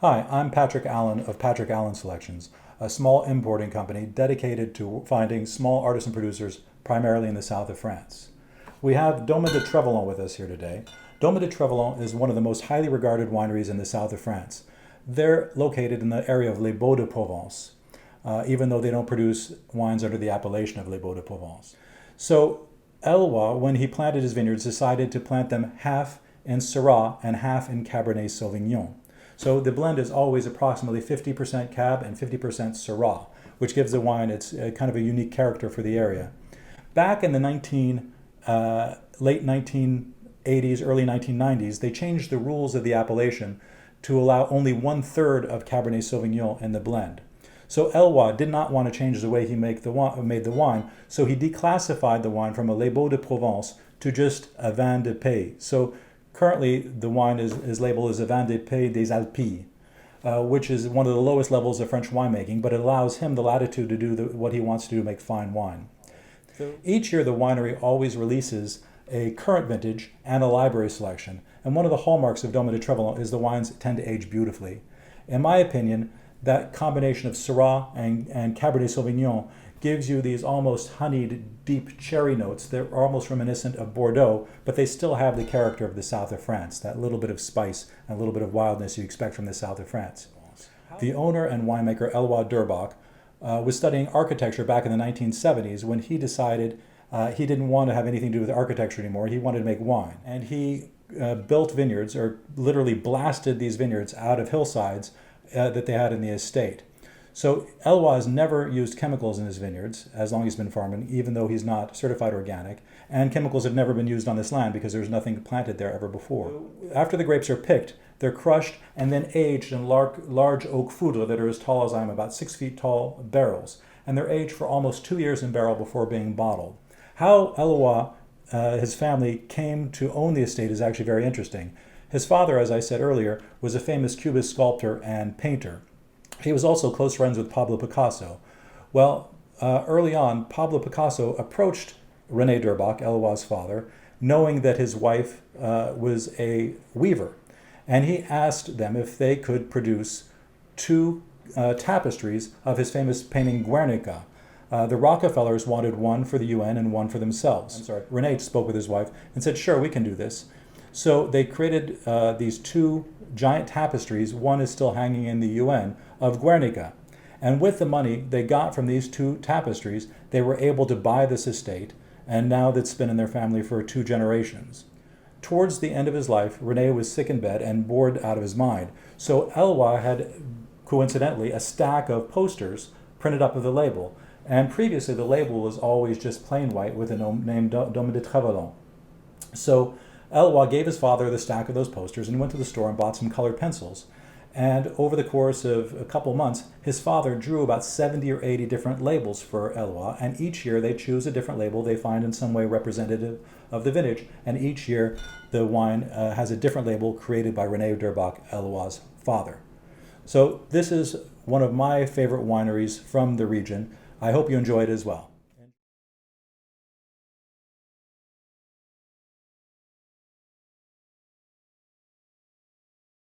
Hi, I'm Patrick Allen of Patrick Allen Selections, a small importing company dedicated to finding small artisan producers primarily in the south of France. We have Domaine de Trévallon with us here today. Domaine de Trévallon is one of the most highly regarded wineries in the south of France. They're located in the area of Les Beaux de Provence, even though they don't produce wines under the appellation of Les Beaux de Provence. So Eloi, when he planted his vineyards, decided to plant them half in Syrah and half in Cabernet Sauvignon. So the blend is always approximately 50% Cab and 50% Syrah, which gives the wine its kind of a unique character for the area. Back in the late 1980s, early 1990s, they changed the rules of the appellation to allow only 1/3 of Cabernet Sauvignon in the blend. So Eloi did not want to change the way he made the wine, so he declassified the wine from a Les Beaux de Provence to just a vin de Pays. So currently, the wine is labeled as a vin de Pays des Alpes, which is one of the lowest levels of French winemaking, but it allows him the latitude to do what he wants to do, make fine wine. Each year, the winery always releases a current vintage and a library selection, and one of the hallmarks of Domaine de Trévallon is the wines tend to age beautifully. In my opinion, that combination of Syrah and Cabernet Sauvignon gives you these almost honeyed, deep cherry notes that are almost reminiscent of Bordeaux, but they still have the character of the south of France, that little bit of spice and a little bit of wildness you expect from the south of France. The owner and winemaker Eloi Dürrbach was studying architecture back in the 1970s when he decided he didn't want to have anything to do with architecture anymore. He wanted to make wine. And he built vineyards, or literally blasted these vineyards out of hillsides that they had in the estate. So Eloi has never used chemicals in his vineyards as long as he's been farming, even though he's not certified organic. And chemicals have never been used on this land because there's nothing planted there ever before. After the grapes are picked, they're crushed and then aged in large oak foudre that are as tall as I am, about 6 feet tall barrels. And they're aged for almost 2 years in barrel before being bottled. How Eloi, his family, came to own the estate is actually very interesting. His father, as I said earlier, was a famous Cubist sculptor and painter. He was also close friends with Pablo Picasso. Well, early on, Pablo Picasso approached René Dürrbach, Eloi's father, knowing that his wife was a weaver. And he asked them if they could produce 2 tapestries of his famous painting Guernica. The Rockefellers wanted one for the UN and one for themselves. René spoke with his wife and said, sure, we can do this. So they created these 2 giant tapestries. One is still hanging in the UN of Guernica. And with the money they got from these 2 tapestries, they were able to buy this estate, and now that's been in their family for 2 generations. Towards the end of his life, René was sick in bed and bored out of his mind. So Eloi had, coincidentally, a stack of posters printed up with the label. And previously, the label was always just plain white with the name Domaine de Trévallon. So Eloi gave his father the stack of those posters and went to the store and bought some colored pencils. And over the course of a couple months, his father drew about 70 or 80 different labels for Eloi, and each year they choose a different label they find in some way representative of the vintage, and each year the wine has a different label created by René Dürrbach, Eloi's father. So this is one of my favorite wineries from the region. I hope you enjoy it as well.